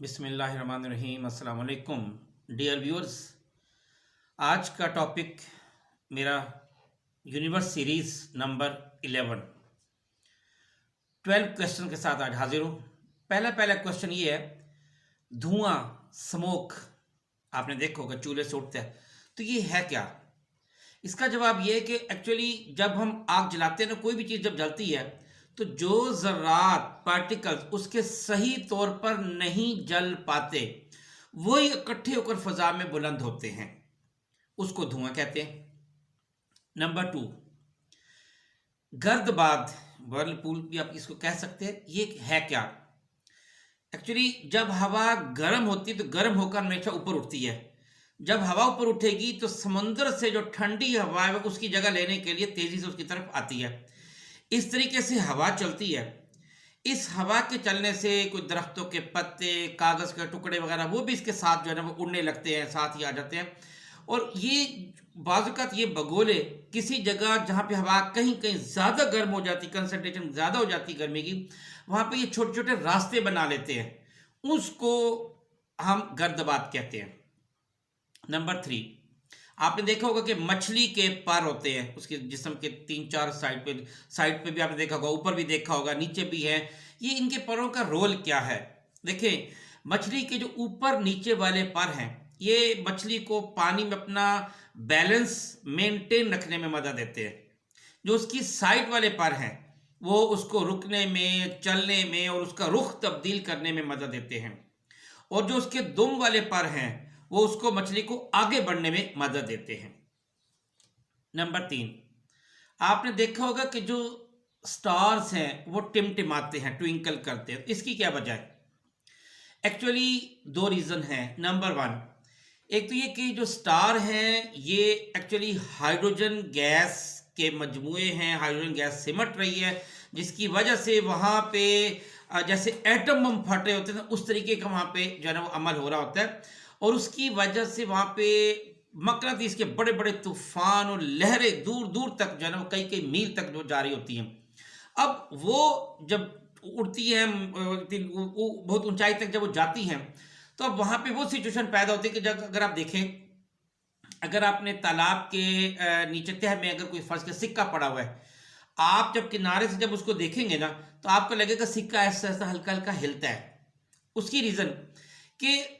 बिस्मिल्लाहिर्रहमानिर्रहीम अस्सलाम वालेकुम डियर व्यूअर्स। आज का टॉपिक मेरा यूनिवर्स सीरीज़ नंबर 11 12 क्वेश्चन के साथ आज हाजिर हूँ। पहला क्वेश्चन ये है, धुआं स्मोक आपने देखा होगा चूल्हे से उठता है, तो ये है क्या? इसका जवाब ये है कि एक्चुअली जब हम आग जलाते हैं ना, कोई भी चीज़ जब जलती है तो जो ज़रात पार्टिकल्स उसके सही तौर पर नहीं जल पाते वही इकट्ठे होकर फजा में बुलंद होते हैं, उसको धुआं कहते हैं। नंबर 2, गर्दबाद वर्लपूल भी आप इसको कह सकते हैं। ये है क्या? एक्चुअली जब हवा गर्म होती है तो गर्म होकर हमेशा ऊपर उठती है। जब हवा ऊपर उठेगी तो समंदर से जो ठंडी हवा है उसकी जगह लेने के लिए तेजी से उसकी तरफ आती है। इस तरीके से हवा चलती है। इस हवा के चलने से कुछ दरख्तों के पत्ते, कागज़ के टुकड़े वगैरह वो भी इसके साथ जो है ना वो उड़ने लगते हैं, साथ ही आ जाते हैं। और ये बाज़ ये बगोले किसी जगह जहाँ पे हवा कहीं कहीं ज़्यादा गर्म हो जाती, कंसनट्रेशन ज़्यादा हो जाती गर्मी की, वहाँ पे ये छोटे छोटे रास्ते बना लेते हैं, उसको हम गर्दबात कहते हैं। नंबर 3, आपने देखा होगा कि मछली के पर होते हैं उसके जिस्म के 3-4 साइड पे भी आपने देखा होगा, ऊपर भी देखा होगा, नीचे भी है। ये इनके परों का रोल क्या है? देखें, मछली के जो ऊपर नीचे वाले पर हैं ये मछली को पानी में अपना बैलेंस मेंटेन रखने में मदद देते हैं। जो उसकी साइड वाले पर हैं वो उसको रुकने में, चलने में और उसका रुख तब्दील करने में मदद देते हैं। और जो उसके दुम वाले पर हैं वो उसको मछली को आगे बढ़ने में मदद देते हैं। नंबर 3, आपने देखा होगा कि जो स्टार्स हैं वो टिमटिमाते हैं, ट्विंकल करते हैं। इसकी क्या वजह है? एक्चुअली 2 रीज़न हैं। नंबर 1, एक तो ये कि जो स्टार हैं ये एक्चुअली हाइड्रोजन गैस के मजमूए हैं, हाइड्रोजन गैस सिमट रही है जिसकी वजह से वहाँ पे जैसे एटम बम फट रहे होते हैं उस तरीके का वहाँ पे जो है ना वो अमल हो रहा होता है। और उसकी वजह से वहाँ पे मकनातीस के बड़े बड़े तूफान और लहरें दूर दूर तक जो है ना वो कई कई मील तक जो जारी होती हैं। अब वो जब उड़ती हैं वो बहुत ऊंचाई तक जब वो जाती हैं तो अब वहाँ पे वो सिचुएशन पैदा होती है कि जब अगर आप देखें, अगर आपने तालाब के नीचे तह में अगर कोई फर्ज का सिक्का पड़ा हुआ है, आप जब किनारे से जब उसको देखेंगे ना तो आपको लगेगा सिक्का ऐसा ऐसा हल्का हल्का हिलता है। उसकी रीज़न कि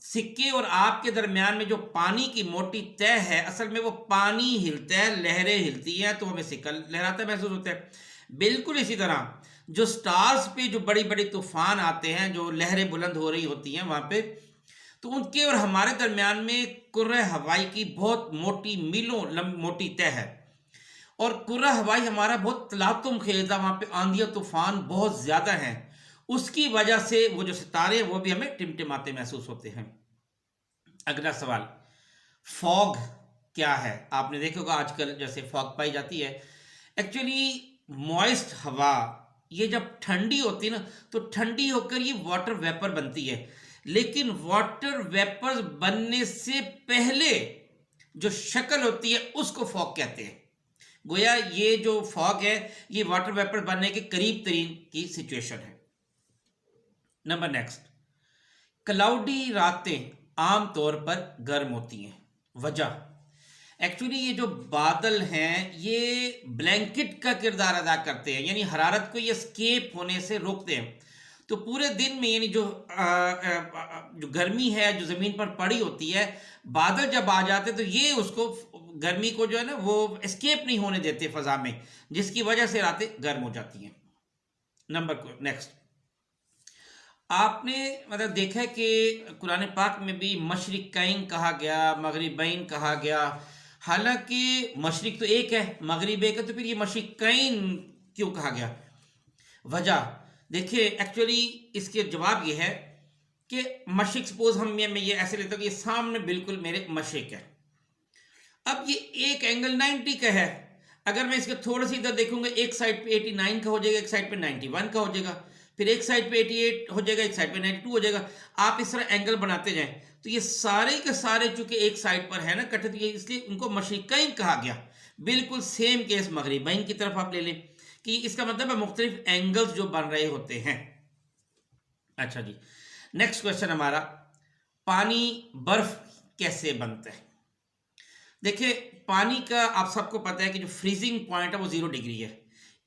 सिक्के और आपके दरमियान में जो पानी की मोटी तह है, असल में वो पानी हिलता है, लहरें हिलती हैं तो हमें सिक्का लहराता महसूस होता है। बिल्कुल इसी तरह जो स्टार्स पे जो बड़ी बड़ी तूफान आते हैं, जो लहरें बुलंद हो रही होती हैं वहाँ पे, तो उनके और हमारे दरमियान में कुर्रा हवाई की बहुत मोटी मीलों मोटी तह है। और कुर्रा हवाई हमारा बहुत तलातुम खेलता, वहाँ पे आंधियाँ तूफान बहुत ज़्यादा हैं। उसकी वजह से वो जो सितारे हैं वो भी हमें टिमटिमाते महसूस होते हैं। अगला सवाल, फॉग क्या है? आपने देखा होगा आजकल जैसे फॉग पाई जाती है। एक्चुअली मॉइस्ट हवा ये जब ठंडी होती है ना तो ठंडी होकर ये वाटर वेपर बनती है, लेकिन वाटर वेपर बनने से पहले जो शक्ल होती है उसको फॉग कहते हैं। गोया ये जो फॉग है ये वाटर वेपर बनने के करीब तरीन की सिचुएशन है। नंबर नेक्स्ट, क्लाउडी रातें आमतौर पर गर्म होती हैं। वजह, एक्चुअली ये जो बादल हैं ये ब्लैंकेट का किरदार अदा करते हैं, यानी हरारत को ये स्केप होने से रोकते हैं। तो पूरे दिन में यानी जो गर्मी है जो ज़मीन पर पड़ी होती है, बादल जब आ जाते तो ये उसको गर्मी को जो है ना वो एस्केप नहीं होने देते फ़ज़ा में, जिसकी वजह से रातें गर्म हो जाती हैं। नंबर नेक्स्ट, आपने मतलब देखा है कि कुरान पाक में भी मशरिकैन कहा गया, मगरिबैन कहा गया। हालांकि मशरिक तो एक है, मगरिब एक है, तो फिर ये मशरिकैन क्यों कहा गया? वजह देखिए, एक्चुअली इसके जवाब ये है कि मशरिक, सपोज मैं ये ऐसे लेता हूँ कि ये सामने बिल्कुल मेरे मशरिक है। अब ये एक एंगल 90 का है, अगर मैं इसके थोड़ा सा इधर देखूंगा एक साइड पे 89 का हो जाएगा, एक साइड पे 91 का हो जाएगा, फिर एक साइड पे 88 हो जाएगा, एक साइड पे 92 हो जाएगा। आप इस तरह एंगल बनाते जाएं तो ये सारे के सारे चूंकि एक साइड पर है ना कटे, तो ये इसलिए उनको मशरिकैन कहा गया। बिल्कुल सेम केस मगरिबैन की तरफ आप ले लें कि इसका मतलब है मुख्तलिफ एंगल्स जो बन रहे होते हैं। अच्छा जी, नेक्स्ट क्वेश्चन हमारा, पानी बर्फ कैसे बनता है? देखिए, पानी का आप सबको पता है कि जो फ्रीजिंग पॉइंट है वो 0 डिग्री है।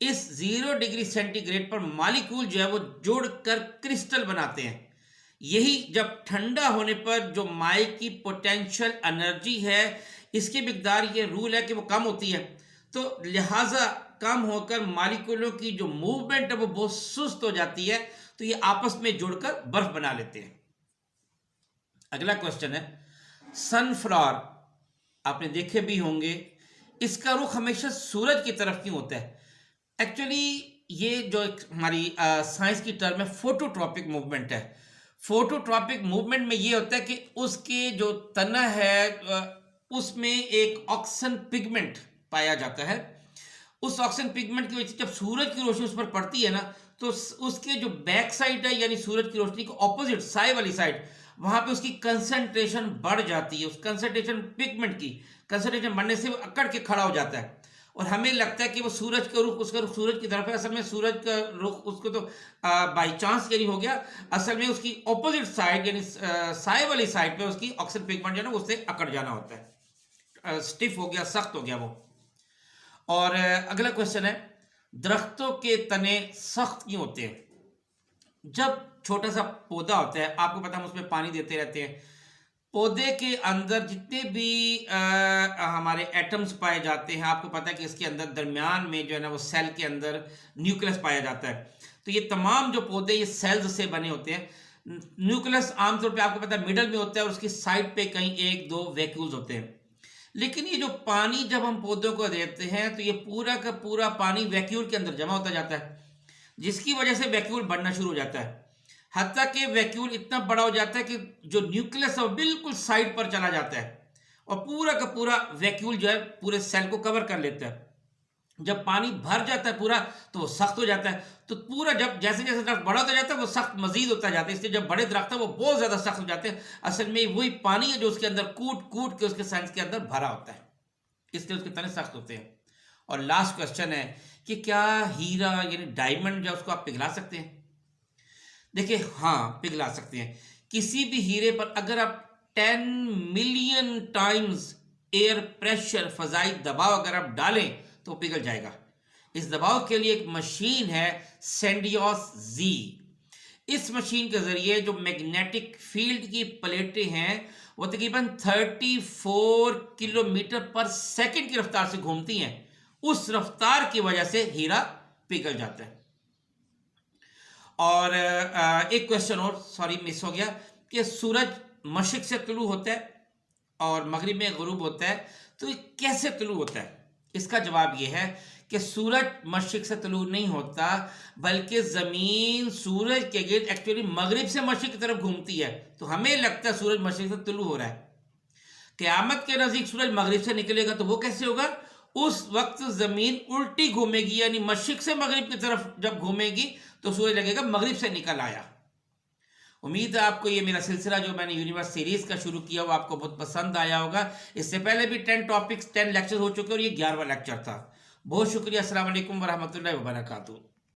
इस 0 डिग्री सेंटीग्रेड पर मॉलिक्यूल जो है वो जोड़कर क्रिस्टल बनाते हैं। यही जब ठंडा होने पर जो माई की पोटेंशियल एनर्जी है, इसकी मिकदार, ये रूल है कि वो कम होती है, तो लिहाजा कम होकर मॉलिक्यूलों की जो मूवमेंट है वो बहुत सुस्त हो जाती है, तो ये आपस में जुड़कर बर्फ बना लेते हैं। अगला क्वेश्चन है, सनफ्लावर आपने देखे भी होंगे, इसका रुख हमेशा सूरज की तरफ क्यों होता है? एक्चुअली ये जो हमारी साइंस की टर्म है फोटोट्रॉपिक मूवमेंट है। फोटोट्रॉपिक मूवमेंट में ये होता है कि उसके जो तना है उसमें एक ऑक्सीजन पिगमेंट पाया जाता है। उस ऑक्सीजन पिगमेंट की वजह से जब सूरज की रोशनी उस पर पड़ती है ना, तो उसके जो बैक साइड है, यानी सूरज की रोशनी को ऑपोजिट साई वाली साइड, वहां पे उसकी कंसंट्रेशन बढ़ जाती है। उस कंसंट्रेशन, पिगमेंट की कंसंट्रेशन बढ़ने से वो अकड़ के खड़ा हो जाता है और हमें लगता है कि वो सूरज का रुख, उसका रुख सूरज की तरफ है। असल में सूरज का रुख उसको तो बाई चांस यानी हो गया, असल में उसकी ऑपोजिट साइड यानी साई वाली साइड पे उसकी ऑक्सीजन पिगमेंट जो है ना उससे अकड़ जाना होता है, स्टिफ हो गया, सख्त हो गया वो। और अगला क्वेश्चन है, दरख्तों के तने सख्त क्यों होते हैं? जब छोटा सा पौधा होता है, आपको पता है हम उसमें पानी देते रहते हैं, पौधे के अंदर जितने भी हमारे एटम्स पाए जाते हैं, आपको पता है कि इसके अंदर दरमियान में जो है ना वो सेल के अंदर न्यूक्लियस पाया जाता है। तो ये तमाम जो पौधे ये सेल्स से बने होते हैं। न्यूक्लियस आमतौर पे आपको पता है मिडल में होता है और उसकी साइड पे कहीं 1-2 वैक्यूल्स होते हैं। लेकिन ये जो पानी जब हम पौधों को देते हैं तो ये पूरा का पूरा पानी वैक्यूल के अंदर जमा होता जाता है, जिसकी वजह से वैक्यूल बढ़ना शुरू हो जाता है। हत्ता कि वैक्यूल इतना बड़ा हो जाता है कि जो न्यूक्लियस है वो बिल्कुल साइड पर चला जाता है और पूरा का पूरा वैक्यूल जो है पूरे सेल को कवर कर लेता है। जब पानी भर जाता है पूरा तो वो सख्त हो जाता है। तो पूरा जब जैसे जैसे दरख्त बड़ा होता जाता है वो सख्त मजीद होता जाता है। इसलिए जब बड़े दरख्त है वो बहुत ज़्यादा सख्त हो जाते हैं। असल में वही पानी है जो उसके अंदर कूट कूट के उसके साइंस के अंदर भरा होता है, इसलिए उसके तने सख्त होते हैं। और लास्ट क्वेश्चन है कि क्या हीरा यानी डायमंड जो उसको आप पिघला सकते हैं? देखिए, हाँ, पिघला सकते हैं। किसी भी हीरे पर अगर आप 10 मिलियन टाइम्स एयर प्रेशर, फजाई दबाव अगर आप डालें तो पिघल जाएगा। इस दबाव के लिए एक मशीन है सेंडियोस जी। इस मशीन के जरिए जो मैग्नेटिक फील्ड की प्लेटें हैं वो तकरीबन 34 किलोमीटर पर सेकंड की रफ्तार से घूमती हैं। उस रफ्तार की वजह से हीरा पिघल जाता है। और एक क्वेश्चन और सॉरी मिस हो गया कि सूरज मशरिक से तुलू होता है और मगरिब में गुरूब होता है, तो ये कैसे तुलू होता है? इसका जवाब ये है कि सूरज मशरिक से तुलू नहीं होता, बल्कि ज़मीन सूरज के गिर्द एक्चुअली मगरिब से मशरिक की तरफ घूमती है, तो हमें लगता है सूरज मशरिक से तुलू हो रहा है। क़यामत के नज़दीक सूरज मगरिब से निकलेगा तो वो कैसे होगा? उस वक्त ज़मीन उल्टी घूमेगी, यानी मशरिक से मगरिब की तरफ जब घूमेगी तो सूरज लगेगा मगरिब से निकल आया। उम्मीद है आपको ये मेरा सिलसिला जो मैंने यूनिवर्स सीरीज़ का शुरू किया वो आपको बहुत पसंद आया होगा। इससे पहले भी 10 टॉपिक्स 10 लेक्चर हो चुके और ये 11वां लेक्चर था। बहुत शुक्रिया। अस्सलाम वालेकुम वरहमतुल्लाहि वबरकातुहू।